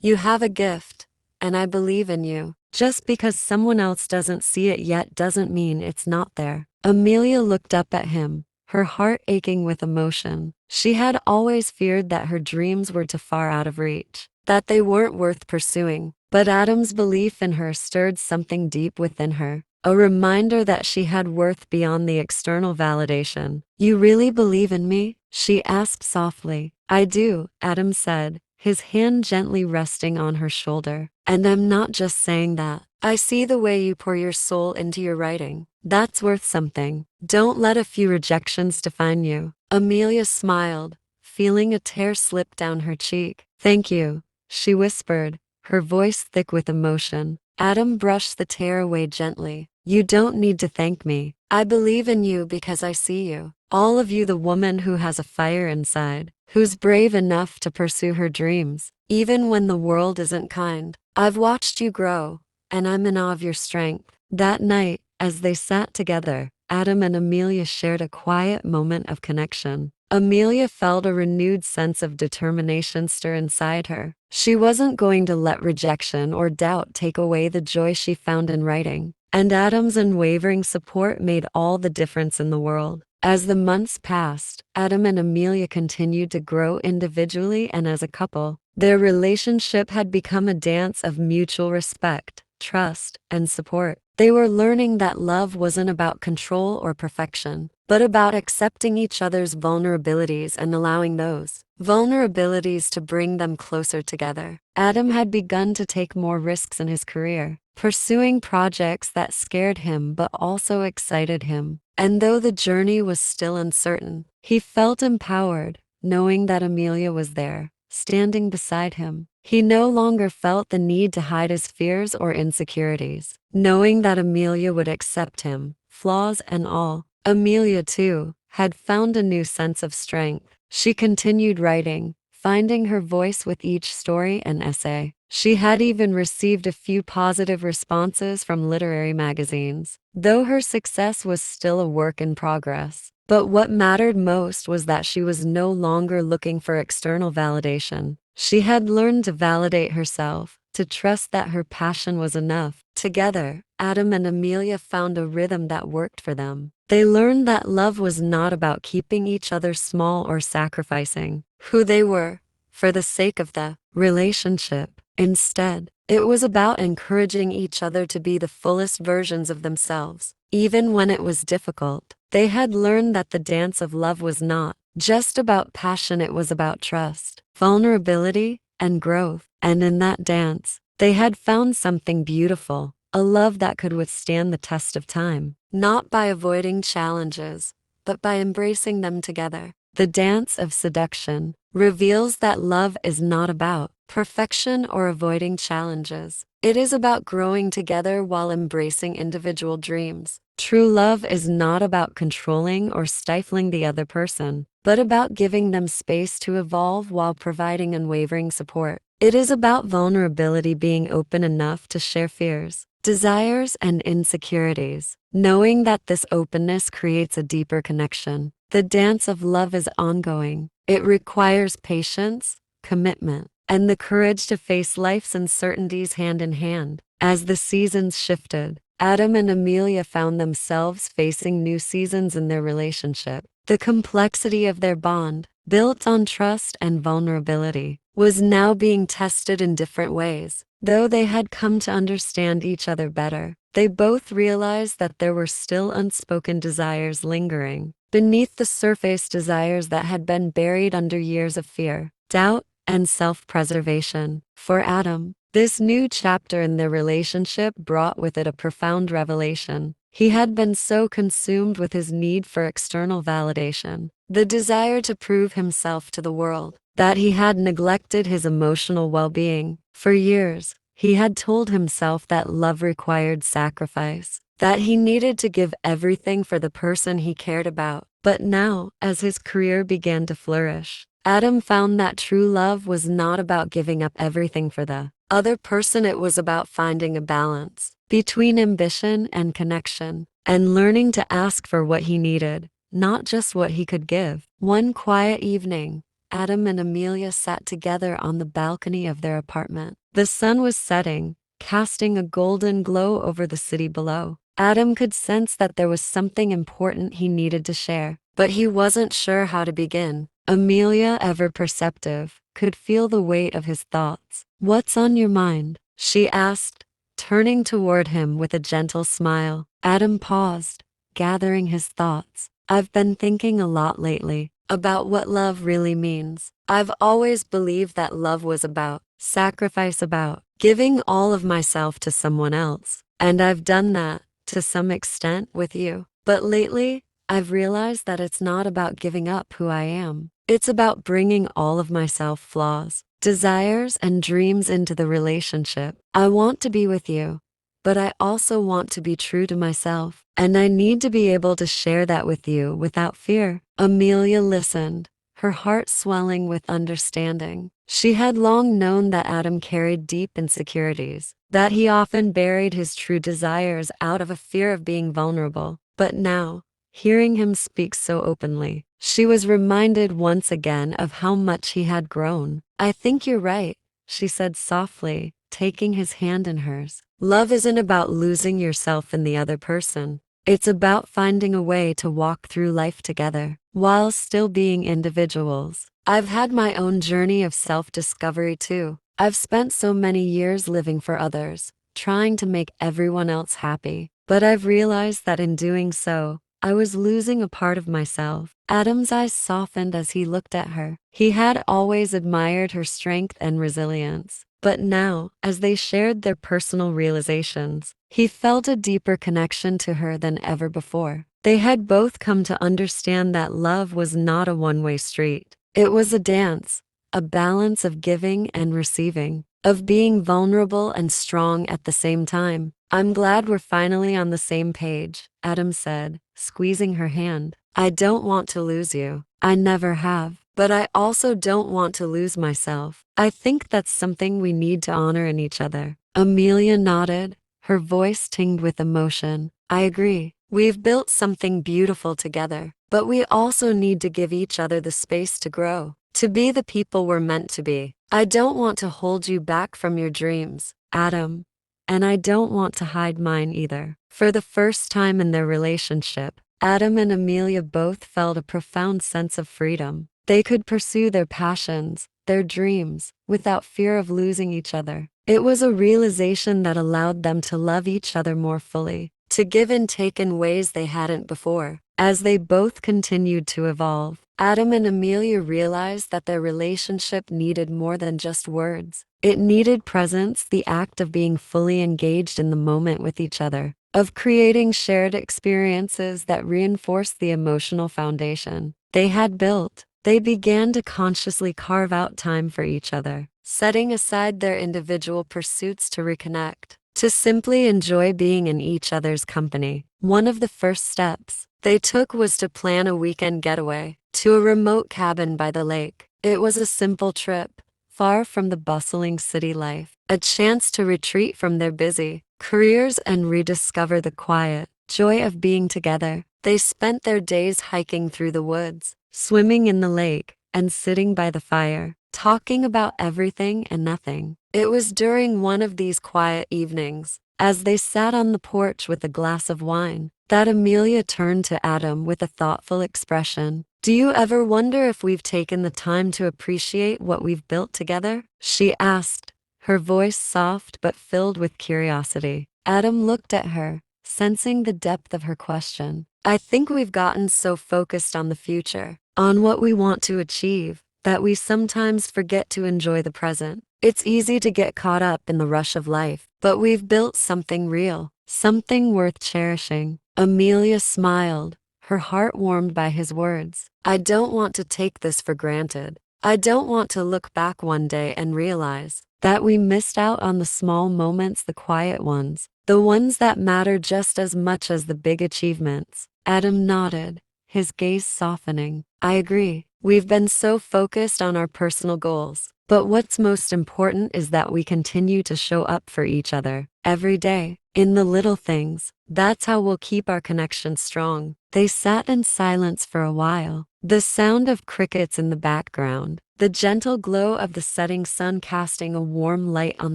You have a gift, and I believe in you. Just because someone else doesn't see it yet doesn't mean it's not there. Amelia looked up at him, her heart aching with emotion. She had always feared that her dreams were too far out of reach, that they weren't worth pursuing. But Adam's belief in her stirred something deep within her, a reminder that she had worth beyond the external validation. You really believe in me? She asked softly. I do, Adam said, his hand gently resting on her shoulder. And I'm not just saying that. I see the way you pour your soul into your writing. That's worth something. Don't let a few rejections define you. Amelia smiled, feeling a tear slip down her cheek. Thank you, she whispered, her voice thick with emotion. Adam brushed the tear away gently. You don't need to thank me. I believe in you because I see you. All of you, the woman who has a fire inside, who's brave enough to pursue her dreams, even when the world isn't kind. I've watched you grow, and I'm in awe of your strength. That night, as they sat together, Adam and Amelia shared a quiet moment of connection. Amelia felt a renewed sense of determination stir inside her. She wasn't going to let rejection or doubt take away the joy she found in writing. And Adam's unwavering support made all the difference in the world. As the months passed, Adam and Amelia continued to grow individually and as a couple. Their relationship had become a dance of mutual respect, trust, and support. They were learning that love wasn't about control or perfection, but about accepting each other's vulnerabilities and allowing those vulnerabilities to bring them closer together. Adam had begun to take more risks in his career, pursuing projects that scared him but also excited him. And though the journey was still uncertain, he felt empowered, knowing that Amelia was there, standing beside him. He no longer felt the need to hide his fears or insecurities, knowing that Amelia would accept him, flaws and all. Amelia, too, had found a new sense of strength. She continued writing, finding her voice with each story and essay. She had even received a few positive responses from literary magazines, though her success was still a work in progress. But what mattered most was that she was no longer looking for external validation. She had learned to validate herself, to trust that her passion was enough. Together, Adam and Amelia found a rhythm that worked for them. They learned that love was not about keeping each other small or sacrificing who they were for the sake of the relationship. Instead, it was about encouraging each other to be the fullest versions of themselves, even when it was difficult. They had learned that the dance of love was not just about passion, it was about trust, vulnerability, and growth. And in that dance, they had found something beautiful, a love that could withstand the test of time, not by avoiding challenges, but by embracing them together. The dance of seduction reveals that love is not about perfection or avoiding challenges. It is about growing together while embracing individual dreams. True love is not about controlling or stifling the other person, but about giving them space to evolve while providing unwavering support. It is about vulnerability, being open enough to share fears, desires, and insecurities, knowing that this openness creates a deeper connection. The dance of love is ongoing. It requires patience, commitment, and the courage to face life's uncertainties hand in hand. As the seasons shifted, Adam and Amelia found themselves facing new seasons in their relationship. The complexity of their bond, built on trust and vulnerability, was now being tested in different ways. Though they had come to understand each other better, they both realized that there were still unspoken desires lingering beneath the surface, desires that had been buried under years of fear, doubt, and self-preservation. For Adam, this new chapter in their relationship brought with it a profound revelation. He had been so consumed with his need for external validation, the desire to prove himself to the world, that he had neglected his emotional well-being. For years, he had told himself that love required sacrifice, that he needed to give everything for the person he cared about. But now, as his career began to flourish, Adam found that true love was not about giving up everything for the other person. It was about finding a balance between ambition and connection, and learning to ask for what he needed, not just what he could give. One quiet evening, Adam and Amelia sat together on the balcony of their apartment. The sun was setting, casting a golden glow over the city below. Adam could sense that there was something important he needed to share, but he wasn't sure how to begin. Amelia, ever perceptive, could feel the weight of his thoughts. "What's on your mind?" she asked, turning toward him with a gentle smile. Adam paused, gathering his thoughts. "I've been thinking a lot lately about what love really means. I've always believed that love was about sacrifice, about giving all of myself to someone else. And I've done that, to some extent, with you. But lately, I've realized that it's not about giving up who I am. It's about bringing all of myself flaws, desires, and dreams into the relationship. I want to be with you, but I also want to be true to myself. And I need to be able to share that with you without fear." Amelia listened, her heart swelling with understanding. She had long known that Adam carried deep insecurities, that he often buried his true desires out of a fear of being vulnerable. But now, hearing him speak so openly, she was reminded once again of how much he had grown. "I think you're right," she said softly, taking his hand in hers. "Love isn't about losing yourself in the other person. It's about finding a way to walk through life together, while still being individuals." I've had my own journey of self-discovery too. I've spent so many years living for others, trying to make everyone else happy. But I've realized that in doing so, I was losing a part of myself. Adam's eyes softened as he looked at her. He had always admired her strength and resilience. But now, as they shared their personal realizations, he felt a deeper connection to her than ever before. They had both come to understand that love was not a one-way street. It was a dance, a balance of giving and receiving, of being vulnerable and strong at the same time. "I'm glad we're finally on the same page," Adam said, squeezing her hand. "I don't want to lose you. I never have. But I also don't want to lose myself. I think that's something we need to honor in each other." Amelia nodded, her voice tinged with emotion. "I agree. We've built something beautiful together, but we also need to give each other the space to grow, to be the people we're meant to be. I don't want to hold you back from your dreams, Adam, and I don't want to hide mine either." For the first time in their relationship, Adam and Amelia both felt a profound sense of freedom. They could pursue their passions, their dreams, without fear of losing each other. It was a realization that allowed them to love each other more fully, to give and take in ways they hadn't before. As they both continued to evolve, Adam and Amelia realized that their relationship needed more than just words. It needed presence, the act of being fully engaged in the moment with each other, of creating shared experiences that reinforced the emotional foundation they had built. They began to consciously carve out time for each other, setting aside their individual pursuits to reconnect, to simply enjoy being in each other's company. One of the first steps they took was to plan a weekend getaway to a remote cabin by the lake. It was a simple trip, far from the bustling city life, a chance to retreat from their busy careers and rediscover the quiet joy of being together. They spent their days hiking through the woods, swimming in the lake, and sitting by the fire, talking about everything and nothing. It was during one of these quiet evenings, as they sat on the porch with a glass of wine, that Amelia turned to Adam with a thoughtful expression. "Do you ever wonder if we've taken the time to appreciate what we've built together?" she asked, her voice soft but filled with curiosity. Adam looked at her, sensing the depth of her question. "I think we've gotten so focused on the future, on what we want to achieve, that we sometimes forget to enjoy the present. It's easy to get caught up in the rush of life, but we've built something real, something worth cherishing." Amelia smiled, her heart warmed by his words. "I don't want to take this for granted. I don't want to look back one day and realize that we missed out on the small moments, the quiet ones, the ones that matter just as much as the big achievements." Adam nodded, his gaze softening. "I agree. We've been so focused on our personal goals, but what's most important is that we continue to show up for each other, every day, in the little things. That's how we'll keep our connection strong." They sat in silence for a while, the sound of crickets in the background, the gentle glow of the setting sun casting a warm light on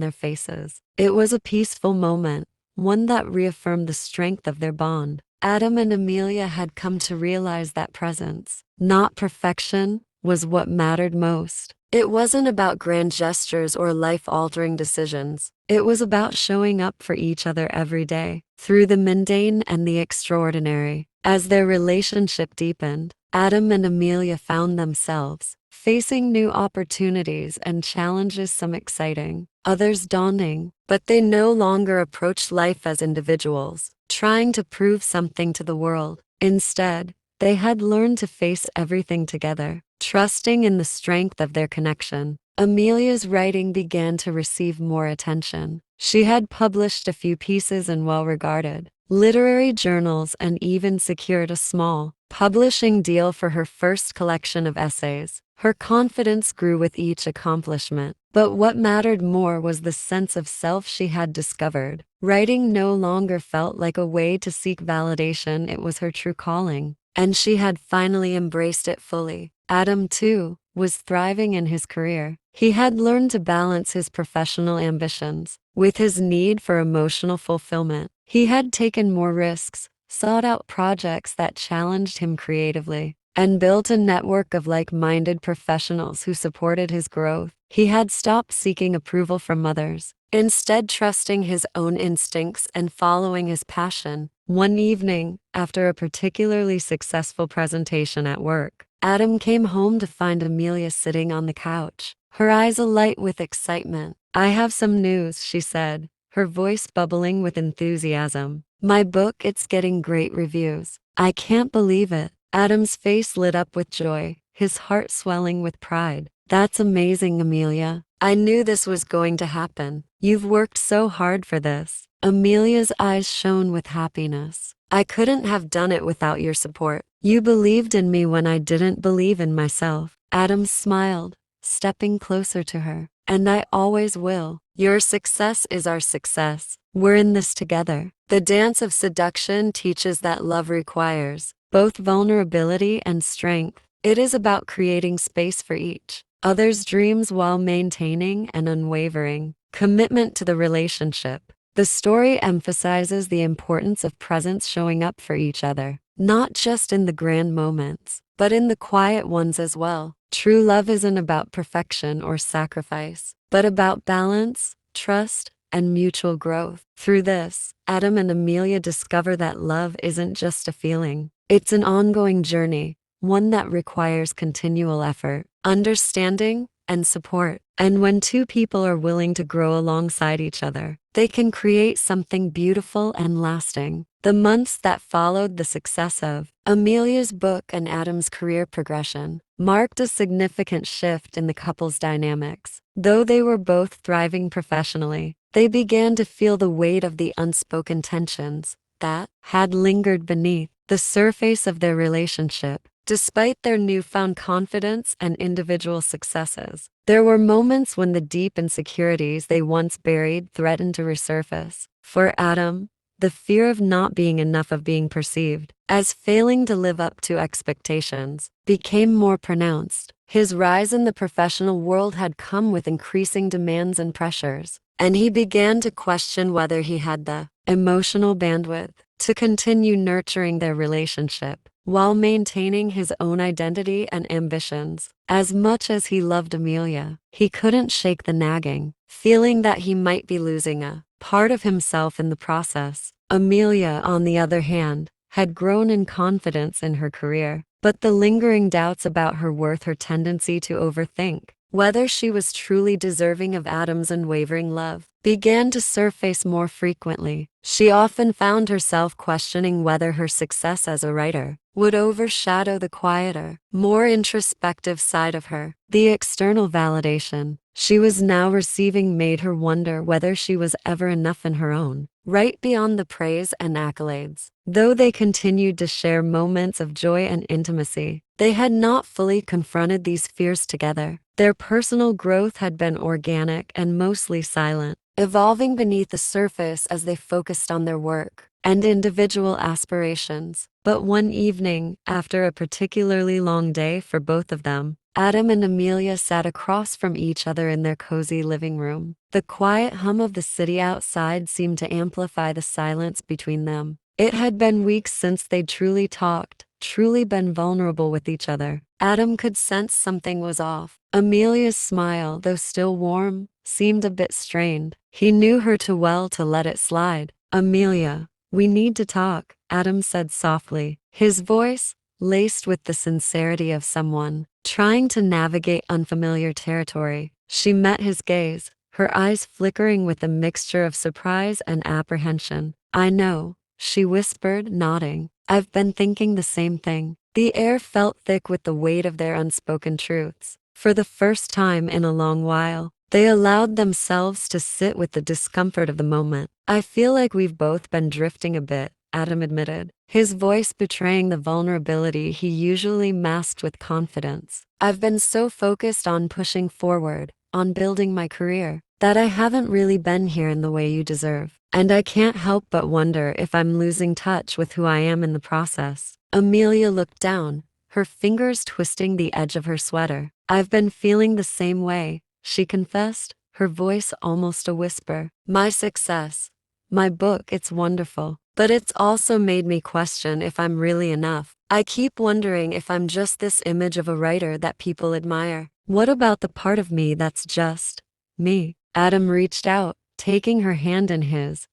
their faces. It was a peaceful moment, one that reaffirmed the strength of their bond. Adam and Amelia had come to realize that presence, not perfection, was what mattered most. It wasn't about grand gestures or life-altering decisions. It was about showing up for each other every day, through the mundane and the extraordinary. As their relationship deepened, Adam and Amelia found themselves facing new opportunities and challenges, some exciting, others daunting, but they no longer approached life as individuals, trying to prove something to the world. Instead, they had learned to face everything together, trusting in the strength of their connection. Amelia's writing began to receive more attention. She had published a few pieces in well-regarded literary journals and even secured a small publishing deal for her first collection of essays. Her confidence grew with each accomplishment, but what mattered more was the sense of self she had discovered. Writing no longer felt like a way to seek validation, it was her true calling, and she had finally embraced it fully. Adam, too, was thriving in his career. He had learned to balance his professional ambitions with his need for emotional fulfillment. He had taken more risks, sought out projects that challenged him creatively, and built a network of like-minded professionals who supported his growth. He had stopped seeking approval from others, instead trusting his own instincts and following his passion. One evening, after a particularly successful presentation at work, Adam came home to find Amelia sitting on the couch, her eyes alight with excitement. "I have some news," she said, her voice bubbling with enthusiasm. "My book, it's getting great reviews." "I can't believe it." Adam's face lit up with joy, his heart swelling with pride. "That's amazing, Amelia. I knew this was going to happen. You've worked so hard for this." Amelia's eyes shone with happiness. "I couldn't have done it without your support. You believed in me when I didn't believe in myself." Adam smiled, stepping closer to her. "And I always will. Your success is our success. We're in this together." The dance of seduction teaches that love requires both vulnerability and strength. It is about creating space for each other's dreams while maintaining an unwavering commitment to the relationship. The story emphasizes the importance of presence, showing up for each other, not just in the grand moments, but in the quiet ones as well. True love isn't about perfection or sacrifice, but about balance, trust, and mutual growth. Through this, Adam and Amelia discover that love isn't just a feeling. It's an ongoing journey, one that requires continual effort, understanding, and support. And when two people are willing to grow alongside each other, they can create something beautiful and lasting. The months that followed the success of Amelia's book and Adam's career progression marked a significant shift in the couple's dynamics. Though they were both thriving professionally, they began to feel the weight of the unspoken tensions that had lingered beneath the surface of their relationship. Despite their newfound confidence and individual successes, there were moments when the deep insecurities they once buried threatened to resurface. For Adam, the fear of not being enough, of being perceived as failing to live up to expectations, became more pronounced. His rise in the professional world had come with increasing demands and pressures, and he began to question whether he had the emotional bandwidth to continue nurturing their relationship while maintaining his own identity and ambitions. As much as he loved Amelia, he couldn't shake the nagging feeling that he might be losing a part of himself in the process. Amelia, on the other hand, had grown in confidence in her career, but the lingering doubts about her worth, her tendency to overthink whether she was truly deserving of Adam's unwavering love, began to surface more frequently. She often found herself questioning whether her success as a writer would overshadow the quieter, more introspective side of her. The external validation she was now receiving made her wonder whether she was ever enough in her own right, beyond the praise and accolades. Though they continued to share moments of joy and intimacy, they had not fully confronted these fears together. Their personal growth had been organic and mostly silent. evolving beneath the surface as they focused on their work and individual aspirations. But one evening, after a particularly long day for both of them, Adam and Amelia sat across from each other in their cozy living room. The quiet hum of the city outside seemed to amplify the silence between them. It had been weeks since they'd truly talked, truly been vulnerable with each other. Adam could sense something was off. Amelia's smile, though still warm, seemed a bit strained. He knew her too well to let it slide. "Amelia, we need to talk," Adam said softly, his voice laced with the sincerity of someone trying to navigate unfamiliar territory. She met his gaze, her eyes flickering with a mixture of surprise and apprehension. "I know," she whispered, nodding. "I've been thinking the same thing." The air felt thick with the weight of their unspoken truths. For the first time in a long while, they allowed themselves to sit with the discomfort of the moment. "I feel like we've both been drifting a bit," Adam admitted, his voice betraying the vulnerability he usually masked with confidence. "I've been so focused on pushing forward, on building my career, that I haven't really been here in the way you deserve. And I can't help but wonder if I'm losing touch with who I am in the process." Amelia looked down, her fingers twisting the edge of her sweater. "I've been feeling the same way," she confessed, her voice almost a whisper. "My success, my book, it's wonderful. But it's also made me question if I'm really enough. I keep wondering if I'm just this image of a writer that people admire. What about the part of me that's just me?" Adam reached out, taking her hand in his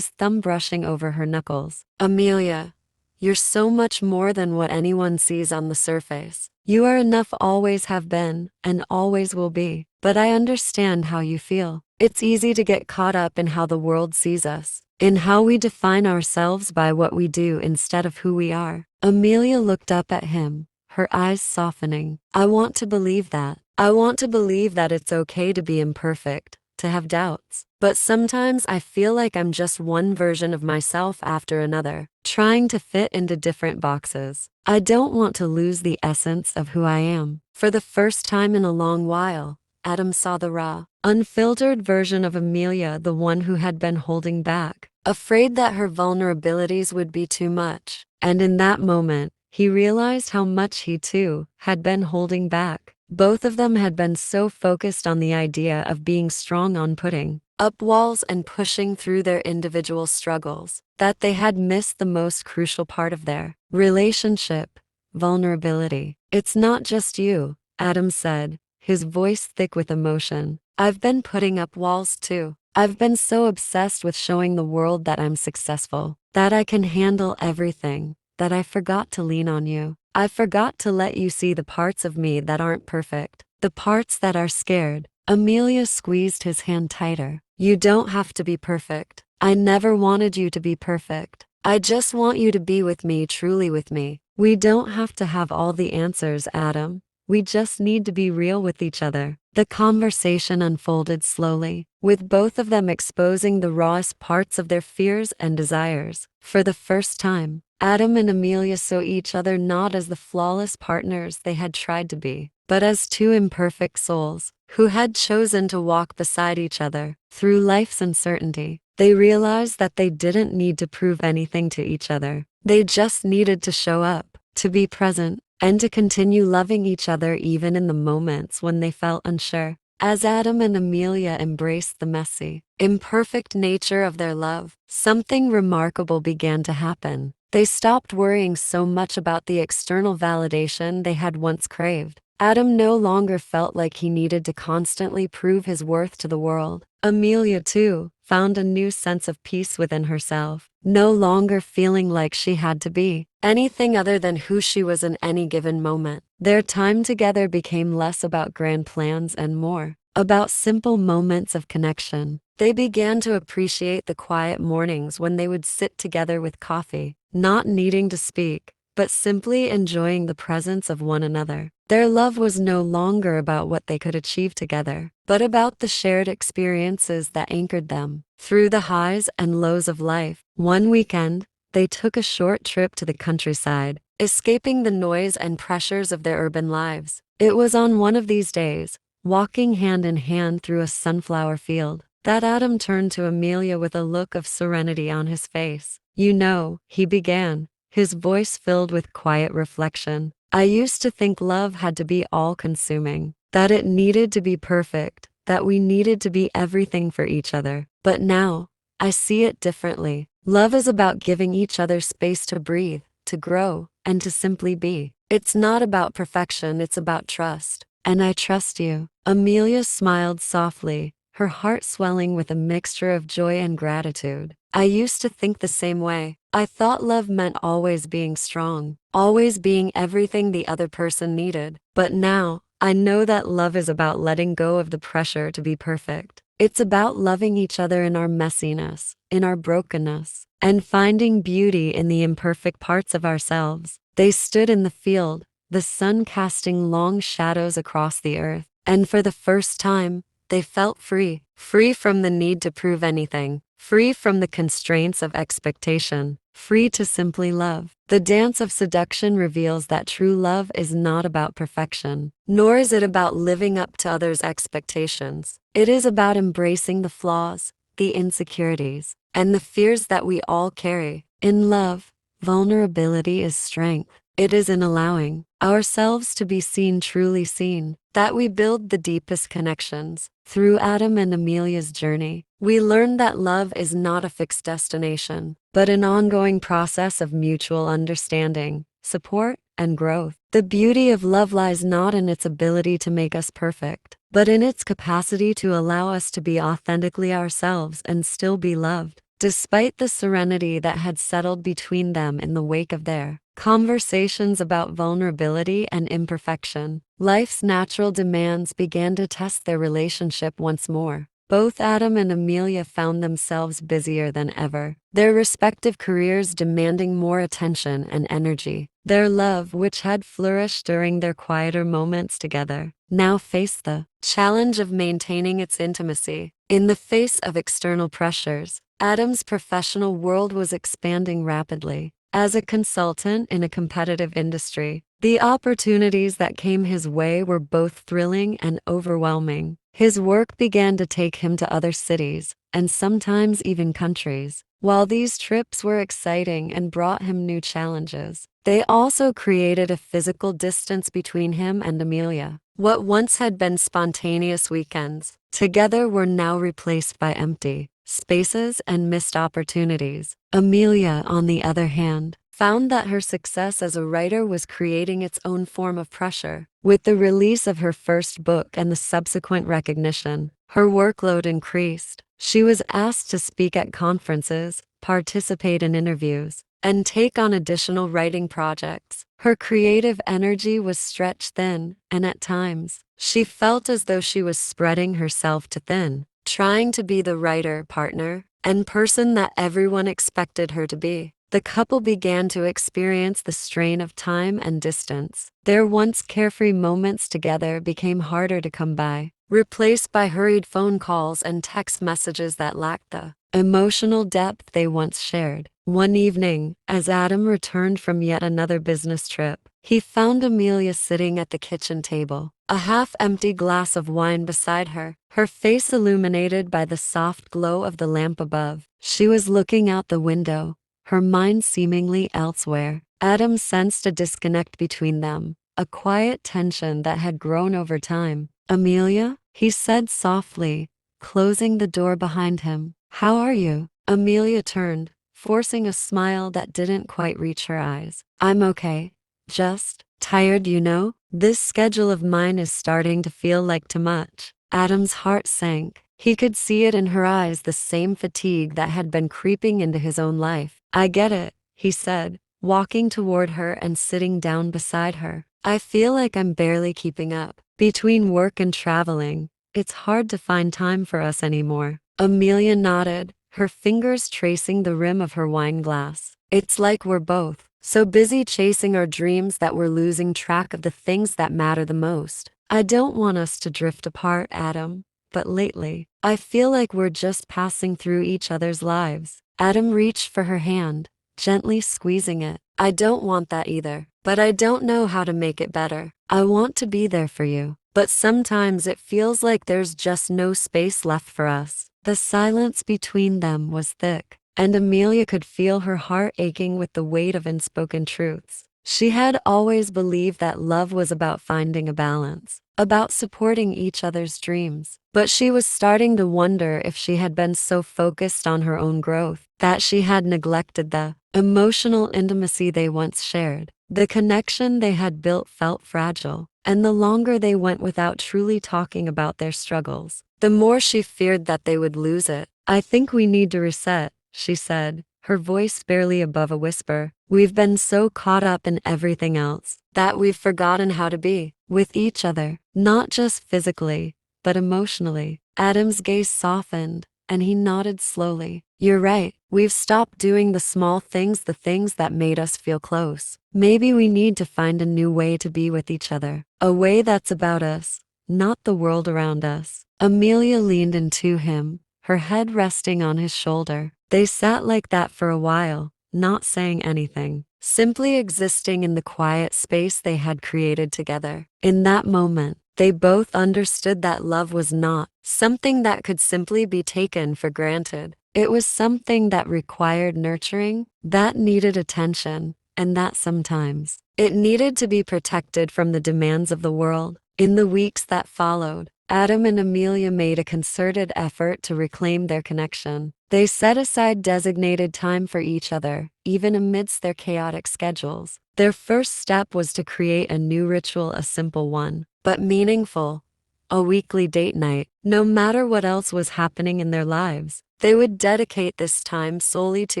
thumb brushing over her knuckles. "Amelia, you're so much more than what anyone sees on the surface. You are enough, always have been, and always will be. But I understand how you feel. It's easy to get caught up in how the world sees us, in how we define ourselves by what we do instead of who we are." Amelia looked up at him, her eyes softening. "I want to believe that. I want to believe that it's okay to be imperfect, to have doubts. But sometimes I feel like I'm just one version of myself after another, trying to fit into different boxes. I don't want to lose the essence of who I am." For the first time in a long while, Adam saw the raw, unfiltered version of Amelia, the one who had been holding back, afraid that her vulnerabilities would be too much. And in that moment, he realized how much he too had been holding back. Both of them had been so focused on the idea of being strong, on putting up walls and pushing through their individual struggles, that they had missed the most crucial part of their relationship: vulnerability. "It's not just you," Adam said, his voice thick with emotion. "I've been putting up walls too. I've been so obsessed with showing the world that I'm successful, that I can handle everything, that I forgot to lean on you. I forgot to let you see the parts of me that aren't perfect, the parts that are scared." Amelia squeezed his hand tighter. "You don't have to be perfect. I never wanted you to be perfect. I just want you to be with me, truly with me. We don't have to have all the answers, Adam. We just need to be real with each other." The conversation unfolded slowly, with both of them exposing the rawest parts of their fears and desires. For the first time, Adam and Amelia saw each other not as the flawless partners they had tried to be, but as two imperfect souls who had chosen to walk beside each other through life's uncertainty. They realized that they didn't need to prove anything to each other. They just needed to show up, to be present, and to continue loving each other even in the moments when they felt unsure. As Adam and Amelia embraced the messy, imperfect nature of their love, something remarkable began to happen. They stopped worrying so much about the external validation they had once craved. Adam no longer felt like he needed to constantly prove his worth to the world. Amelia, too, found a new sense of peace within herself, no longer feeling like she had to be anything other than who she was in any given moment. Their time together became less about grand plans and more about simple moments of connection. They began to appreciate the quiet mornings when they would sit together with coffee, not needing to speak, but simply enjoying the presence of one another. Their love was no longer about what they could achieve together, but about the shared experiences that anchored them through the highs and lows of life. One weekend, they took a short trip to the countryside, escaping the noise and pressures of their urban lives. It was on one of these days, walking hand in hand through a sunflower field, That Adam turned to Amelia with a look of serenity on his face. "You know," he began, his voice filled with quiet reflection, "I used to think love had to be all-consuming, that it needed to be perfect, that we needed to be everything for each other. But now, I see it differently. Love is about giving each other space to breathe, to grow, and to simply be. It's not about perfection, it's about trust. And I trust you." Amelia smiled softly, her heart swelling with a mixture of joy and gratitude. "I used to think the same way. I thought love meant always being strong, always being everything the other person needed. But now, I know that love is about letting go of the pressure to be perfect. It's about loving each other in our messiness, in our brokenness, and finding beauty in the imperfect parts of ourselves." They stood in the field, the sun casting long shadows across the earth, and for the first time, they felt free. Free from the need to prove anything, free from the constraints of expectation, free to simply love. The dance of seduction reveals that true love is not about perfection, nor is it about living up to others' expectations. It is about embracing the flaws, the insecurities, and the fears that we all carry. In love, vulnerability is strength. It is in allowing ourselves to be seen, truly seen, that we build the deepest connections. Through Adam and Amelia's journey, we learn that love is not a fixed destination, but an ongoing process of mutual understanding, support, and growth. The beauty of love lies not in its ability to make us perfect, but in its capacity to allow us to be authentically ourselves and still be loved. Despite the serenity that had settled between them in the wake of their conversations about vulnerability and imperfection, life's natural demands began to test their relationship once more. Both Adam and Amelia found themselves busier than ever, their respective careers demanding more attention and energy. Their love, which had flourished during their quieter moments together, now faced the challenge of maintaining its intimacy. In the face of external pressures, Adam's professional world was expanding rapidly. As a consultant in a competitive industry, the opportunities that came his way were both thrilling and overwhelming. His work began to take him to other cities, and sometimes even countries. While these trips were exciting and brought him new challenges, they also created a physical distance between him and Amelia. What once had been spontaneous weekends together were now replaced by empty spaces and missed opportunities. Amelia, on the other hand, found that her success as a writer was creating its own form of pressure. With the release of her first book and the subsequent recognition, her workload increased. She was asked to speak at conferences, participate in interviews, and take on additional writing projects. Her creative energy was stretched thin, and at times, she felt as though she was spreading herself too thin, trying to be the writer, partner, and person that everyone expected her to be. The couple began to experience the strain of time and distance. Their once carefree moments together became harder to come by, replaced by hurried phone calls and text messages that lacked the emotional depth they once shared. One evening, as Adam returned from yet another business trip, he found Amelia sitting at the kitchen table, a half-empty glass of wine beside her, her face illuminated by the soft glow of the lamp above. She was looking out the window, her mind seemingly elsewhere. Adam sensed a disconnect between them, a quiet tension that had grown over time. "Amelia?" he said softly, closing the door behind him. "How are you?" Amelia turned, forcing a smile that didn't quite reach her eyes. "I'm okay. Just tired, you know. This schedule of mine is starting to feel like too much." Adam's heart sank. He could see it in her eyes, the same fatigue that had been creeping into his own life. "I get it," he said, walking toward her and sitting down beside her. "I feel like I'm barely keeping up. Between work and traveling, it's hard to find time for us anymore." Amelia nodded, her fingers tracing the rim of her wine glass. "It's like we're both so busy chasing our dreams that we're losing track of the things that matter the most. I don't want us to drift apart, Adam, but lately, I feel like we're just passing through each other's lives." Adam reached for her hand, gently squeezing it. "I don't want that either, but I don't know how to make it better. I want to be there for you, but sometimes it feels like there's just no space left for us." The silence between them was thick, and Amelia could feel her heart aching with the weight of unspoken truths. She had always believed that love was about finding a balance, about supporting each other's dreams. But she was starting to wonder if she had been so focused on her own growth that she had neglected the emotional intimacy they once shared. The connection they had built felt fragile, and the longer they went without truly talking about their struggles, the more she feared that they would lose it. "I think we need to reset," she said, her voice barely above a whisper. "We've been so caught up in everything else that we've forgotten how to be with each other, not just physically, but emotionally." Adam's gaze softened, and he nodded slowly. "You're right. We've stopped doing the small things, the things that made us feel close. Maybe we need to find a new way to be with each other, a way that's about us, not the world around us." Amelia leaned into him, her head resting on his shoulder. They sat like that for a while, not saying anything, simply existing in the quiet space they had created together. In that moment, they both understood that love was not something that could simply be taken for granted. It was something that required nurturing, that needed attention, and that sometimes it needed to be protected from the demands of the world. In the weeks that followed, Adam and Amelia made a concerted effort to reclaim their connection. They set aside designated time for each other, even amidst their chaotic schedules. Their first step was to create a new ritual, a simple one, but meaningful. A weekly date night. No matter what else was happening in their lives, they would dedicate this time solely to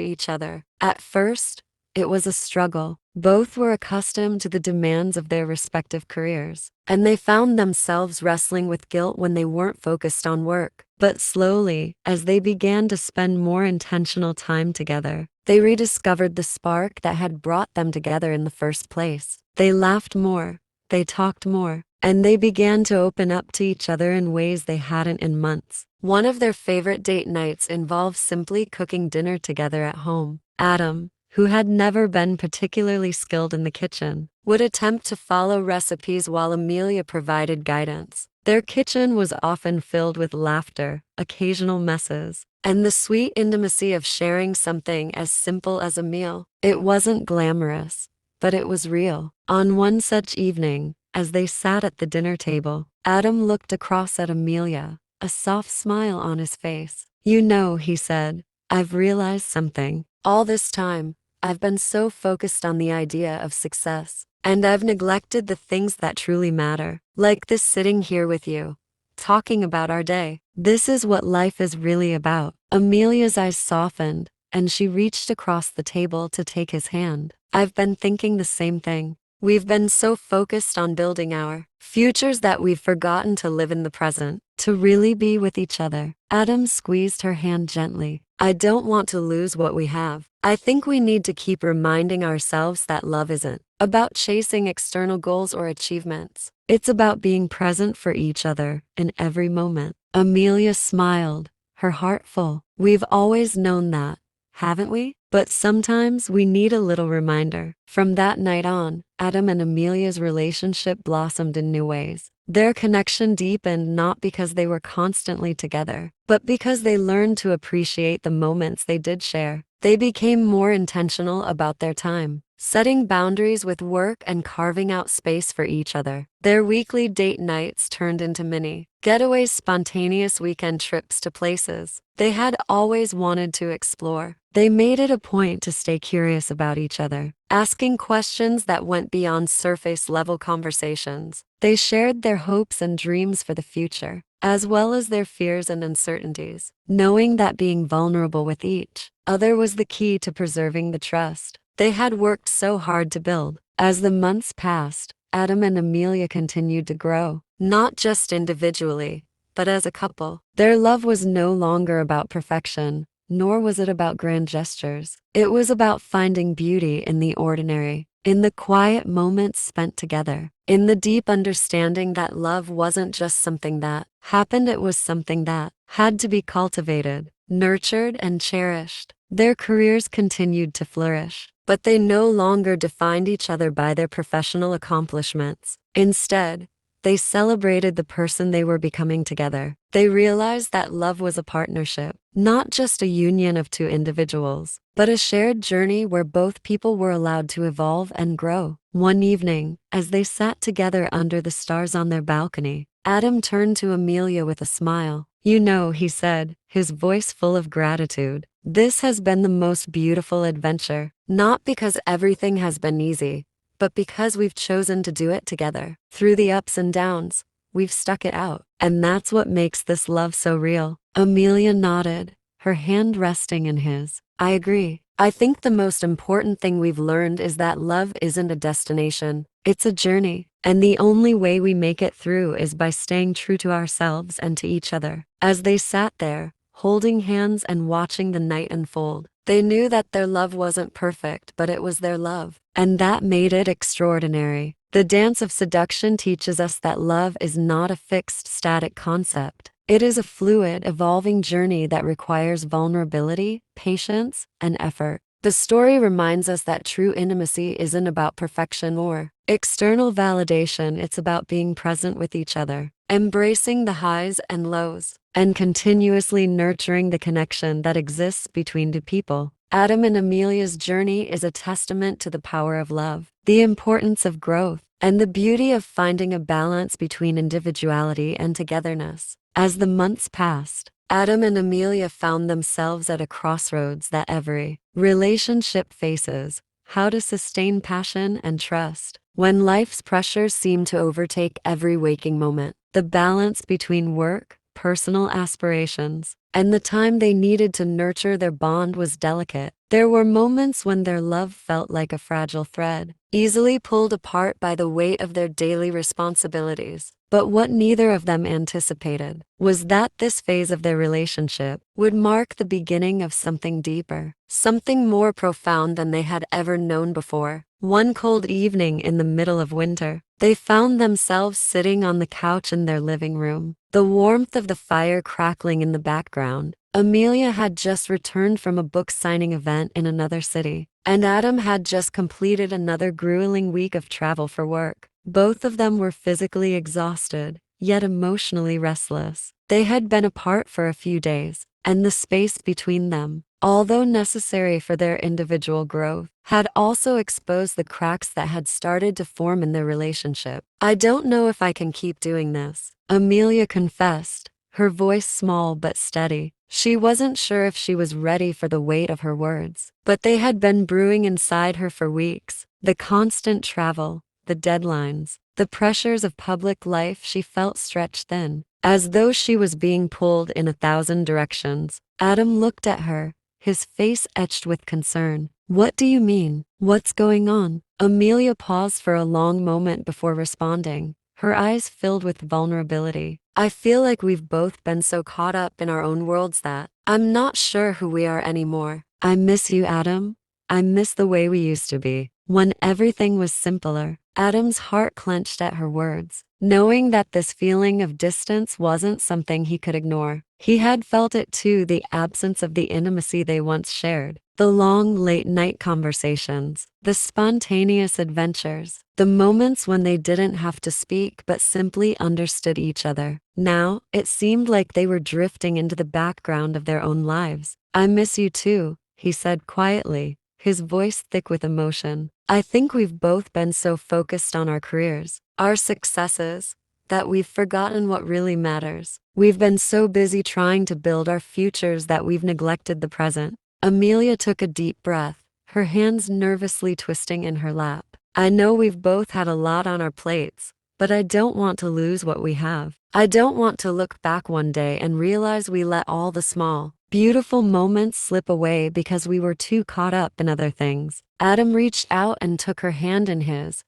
each other. At first, it was a struggle. Both were accustomed to the demands of their respective careers, and they found themselves wrestling with guilt when they weren't focused on work. But slowly, as they began to spend more intentional time together, they rediscovered the spark that had brought them together in the first place. They laughed more, they talked more, and they began to open up to each other in ways they hadn't in months. One of their favorite date nights involved simply cooking dinner together at home. Adam, who had never been particularly skilled in the kitchen, would attempt to follow recipes while Amelia provided guidance. Their kitchen was often filled with laughter, occasional messes, and the sweet intimacy of sharing something as simple as a meal. It wasn't glamorous, but it was real. On one such evening, as they sat at the dinner table, Adam looked across at Amelia, a soft smile on his face. "You know," he said, "I've realized something. All this time, I've been so focused on the idea of success, and I've neglected the things that truly matter, like this sitting here with you, talking about our day. This is what life is really about." Amelia's eyes softened, and she reached across the table to take his hand. "I've been thinking the same thing. We've been so focused on building our futures that we've forgotten to live in the present, to really be with each other." Adam squeezed her hand gently. "I don't want to lose what we have. I think we need to keep reminding ourselves that love isn't about chasing external goals or achievements. It's about being present for each other in every moment." Amelia smiled, her heart full. "We've always known that, haven't we? But sometimes we need a little reminder." From that night on, Adam and Amelia's relationship blossomed in new ways. Their connection deepened not because they were constantly together, but because they learned to appreciate the moments they did share. They became more intentional about their time, setting boundaries with work and carving out space for each other. Their weekly date nights turned into mini getaways, spontaneous weekend trips to places they had always wanted to explore. They made it a point to stay curious about each other, asking questions that went beyond surface-level conversations. They shared their hopes and dreams for the future, as well as their fears and uncertainties, knowing that being vulnerable with each other was the key to preserving the trust they had worked so hard to build. As the months passed, Adam and Amelia continued to grow, not just individually, but as a couple. Their love was no longer about perfection, nor was it about grand gestures. It was about finding beauty in the ordinary, in the quiet moments spent together, in the deep understanding that love wasn't just something that happened, it was something that had to be cultivated, nurtured, and cherished. Their careers continued to flourish, but they no longer defined each other by their professional accomplishments. Instead, They celebrated the person they were becoming together. They realized that love was a partnership, not just a union of two individuals, but a shared journey where both people were allowed to evolve and grow. One evening, as they sat together under the stars on their balcony, Adam turned to Amelia with a smile. "You know," he said, his voice full of gratitude, "this has been the most beautiful adventure, not because everything has been easy, but because we've chosen to do it together. Through the ups and downs, we've stuck it out. And that's what makes this love so real." Amelia nodded, her hand resting in his. "I agree. I think the most important thing we've learned is that love isn't a destination, it's a journey. And the only way we make it through is by staying true to ourselves and to each other." As they sat there, holding hands and watching the night unfold, they knew that their love wasn't perfect, but it was their love, and that made it extraordinary. The dance of seduction teaches us that love is not a fixed, static concept. It is a fluid, evolving journey that requires vulnerability, patience, and effort. The story reminds us that true intimacy isn't about perfection or external validation. It's about being present with each other, embracing the highs and lows, and continuously nurturing the connection that exists between two people. Adam and Amelia's journey is a testament to the power of love, the importance of growth, and the beauty of finding a balance between individuality and togetherness. As the months passed, Adam and Amelia found themselves at a crossroads that every relationship faces: how to sustain passion and trust when life's pressures seem to overtake every waking moment. The balance between work, personal aspirations, and the time they needed to nurture their bond was delicate. There were moments when their love felt like a fragile thread, easily pulled apart by the weight of their daily responsibilities. But what neither of them anticipated was that this phase of their relationship would mark the beginning of something deeper, something more profound than they had ever known before. One cold evening in the middle of winter, they found themselves sitting on the couch in their living room, the warmth of the fire crackling in the background. Amelia had just returned from a book signing event in another city, and Adam had just completed another grueling week of travel for work. Both of them were physically exhausted, yet emotionally restless. They had been apart for a few days, and the space between them, although necessary for their individual growth, had also exposed the cracks that had started to form in their relationship. "I don't know if I can keep doing this," Amelia confessed, her voice small but steady. She wasn't sure if she was ready for the weight of her words, but they had been brewing inside her for weeks. The constant travel, the deadlines, the pressures of public life. She felt stretched thin, as though she was being pulled in 1,000 directions. Adam looked at her, his face etched with concern. "What do you mean? What's going on?" Amelia paused for a long moment before responding, her eyes filled with vulnerability. "I feel like we've both been so caught up in our own worlds that I'm not sure who we are anymore. I miss you, Adam. I miss the way we used to be, when everything was simpler." Adam's heart clenched at her words, knowing that this feeling of distance wasn't something he could ignore. He had felt it too, the absence of the intimacy they once shared, the long late-night conversations, the spontaneous adventures, the moments when they didn't have to speak but simply understood each other. Now, it seemed like they were drifting into the background of their own lives. "I miss you too," he said quietly, his voice thick with emotion. "I think we've both been so focused on our careers, our successes, that we've forgotten what really matters. We've been so busy trying to build our futures that we've neglected the present." Amelia took a deep breath, her hands nervously twisting in her lap. "I know we've both had a lot on our plates, but I don't want to lose what we have. I don't want to look back one day and realize we let all the small, beautiful moments slip away because we were too caught up in other things." Adam reached out and took her hand in his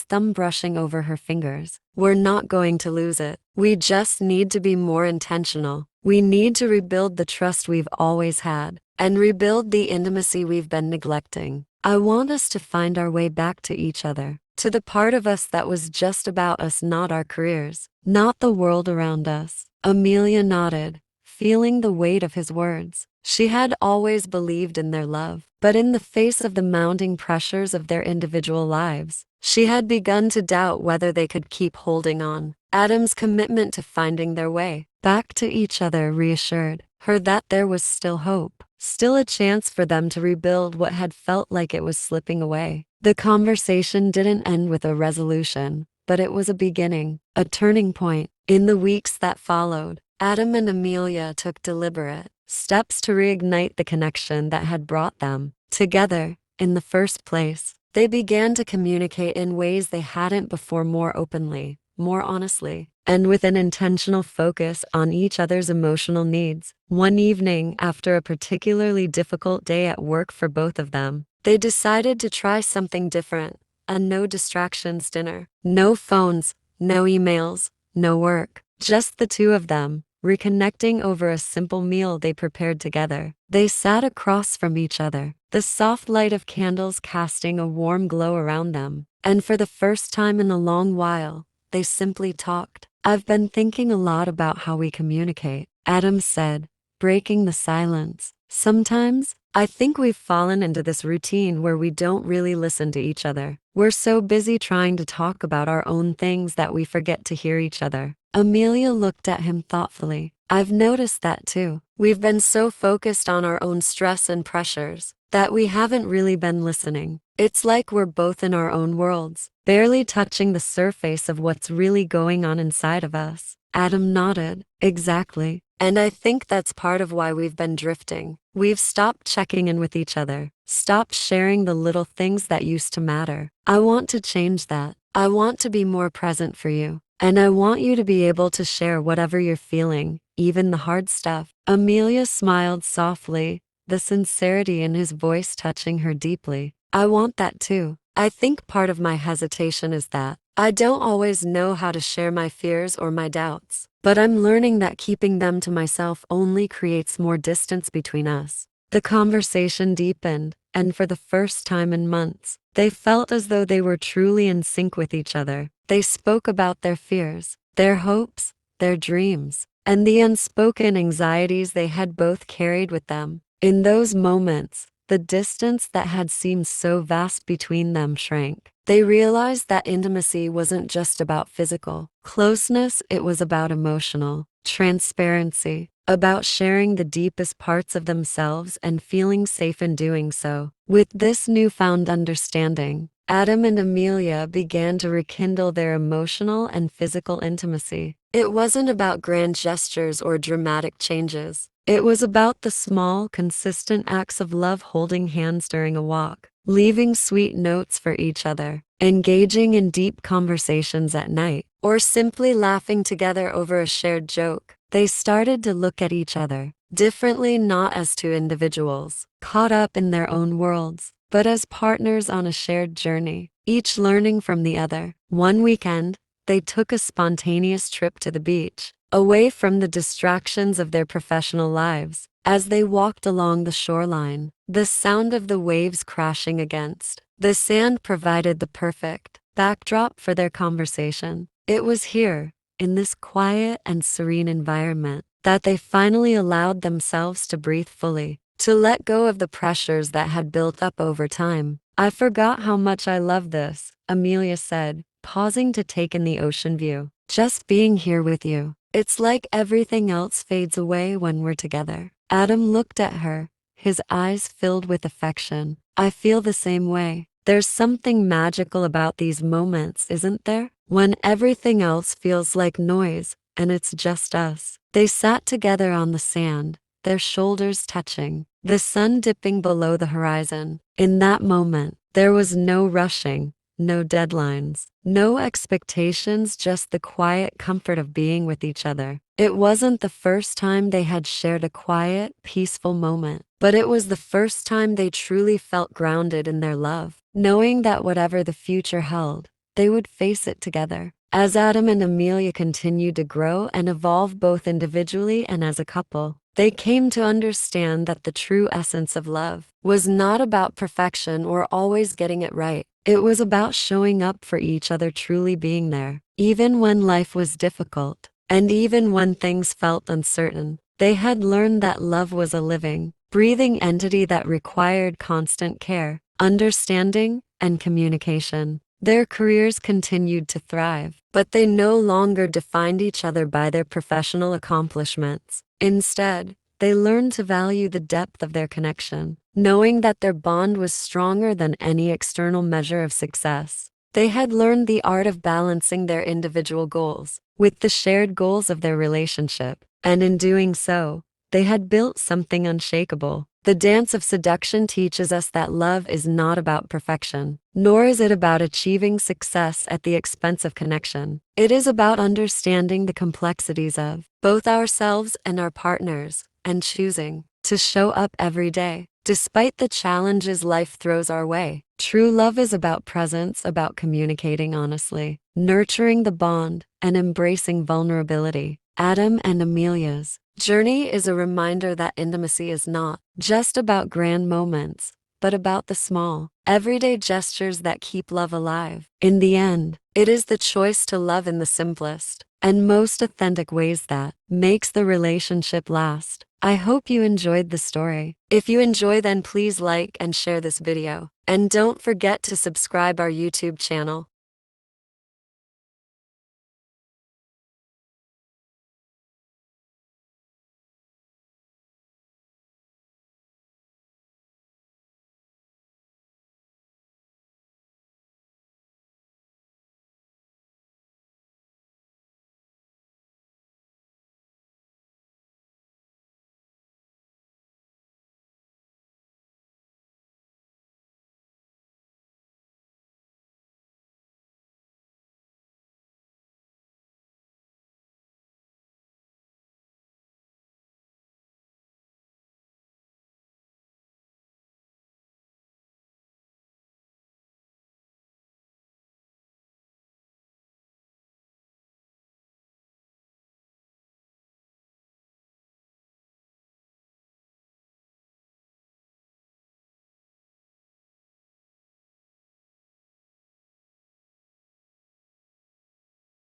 thumb brushing over her fingers. "We're not going to lose it. We just need to be more intentional. We need to rebuild the trust we've always had, and rebuild the intimacy we've been neglecting. I want us to find our way back to each other, to the part of us that was just about us, not our careers, not the world around us." Amelia nodded, feeling the weight of his words. She had always believed in their love, but in the face of the mounting pressures of their individual lives, she had begun to doubt whether they could keep holding on. Adam's commitment to finding their way back to each other reassured her that there was still hope, still a chance for them to rebuild what had felt like it was slipping away. The conversation didn't end with a resolution, but it was a beginning, a turning point. In the weeks that followed, Adam and Amelia took deliberate steps to reignite the connection that had brought them together in the first place. They began to communicate in ways they hadn't before, more openly, more honestly, and with an intentional focus on each other's emotional needs. One evening, after a particularly difficult day at work for both of them, they decided to try something different, a no distractions dinner. No phones, no emails, no work, just the two of them, reconnecting over a simple meal they prepared together. They sat across from each other, the soft light of candles casting a warm glow around them, and for the first time in a long while, they simply talked. "I've been thinking a lot about how we communicate," Adam said, breaking the silence. "Sometimes, I think we've fallen into this routine where we don't really listen to each other. We're so busy trying to talk about our own things that we forget to hear each other." Amelia looked at him thoughtfully. "I've noticed that too. We've been so focused on our own stress and pressures that we haven't really been listening. It's like we're both in our own worlds, barely touching the surface of what's really going on inside of us." Adam nodded. "Exactly. And I think that's part of why we've been drifting. We've stopped checking in with each other, stopped sharing the little things that used to matter. I want to change that. I want to be more present for you. And I want you to be able to share whatever you're feeling, even the hard stuff." Amelia smiled softly, the sincerity in his voice touching her deeply. "I want that too. I think part of my hesitation is that I don't always know how to share my fears or my doubts, but I'm learning that keeping them to myself only creates more distance between us." The conversation deepened, and for the first time in months, they felt as though they were truly in sync with each other. They spoke about their fears, their hopes, their dreams, and the unspoken anxieties they had both carried with them. In those moments, the distance that had seemed so vast between them shrank. They realized that intimacy wasn't just about physical closeness, it was about emotional transparency, about sharing the deepest parts of themselves and feeling safe in doing so. With this newfound understanding, Adam and Amelia began to rekindle their emotional and physical intimacy. It wasn't about grand gestures or dramatic changes. It was about the small, consistent acts of love, holding hands during a walk, leaving sweet notes for each other, engaging in deep conversations at night, or simply laughing together over a shared joke. They started to look at each other differently, not as two individuals caught up in their own worlds, but as partners on a shared journey, each learning from the other. One weekend, they took a spontaneous trip to the beach, away from the distractions of their professional lives. As they walked along the shoreline, the sound of the waves crashing against the sand provided the perfect backdrop for their conversation. It was here, in this quiet and serene environment, that they finally allowed themselves to breathe fully, to let go of the pressures that had built up over time. "I forgot how much I love this," Amelia said, pausing to take in the ocean view. "Just being here with you. It's like everything else fades away when we're together." Adam looked at her, his eyes filled with affection. "I feel the same way. There's something magical about these moments, isn't there? When everything else feels like noise, and it's just us." They sat together on the sand, their shoulders touching, the sun dipping below the horizon. In that moment, there was no rushing, no deadlines, no expectations, just the quiet comfort of being with each other. It wasn't the first time they had shared a quiet, peaceful moment, but it was the first time they truly felt grounded in their love, knowing that whatever the future held, they would face it together. As Adam and Amelia continued to grow and evolve both individually and as a couple, they came to understand that the true essence of love was not about perfection or always getting it right. It was about showing up for each other, truly being there, even when life was difficult, and even when things felt uncertain. They had learned that love was a living, breathing entity that required constant care, understanding, and communication. Their careers continued to thrive, but they no longer defined each other by their professional accomplishments. Instead, they learned to value the depth of their connection, knowing that their bond was stronger than any external measure of success. They had learned the art of balancing their individual goals with the shared goals of their relationship, and in doing so, they had built something unshakable. The dance of seduction teaches us that love is not about perfection, nor is it about achieving success at the expense of connection. It is about understanding the complexities of both ourselves and our partners, and choosing to show up every day, despite the challenges life throws our way. True love is about presence, about communicating honestly, nurturing the bond, and embracing vulnerability. Adam and Amelia's journey is a reminder that intimacy is not just about grand moments, but about the small, everyday gestures that keep love alive. In the end, it is the choice to love in the simplest and most authentic ways that makes the relationship last. I hope you enjoyed the story. If you enjoy, then please like and share this video. And don't forget to subscribe our YouTube channel.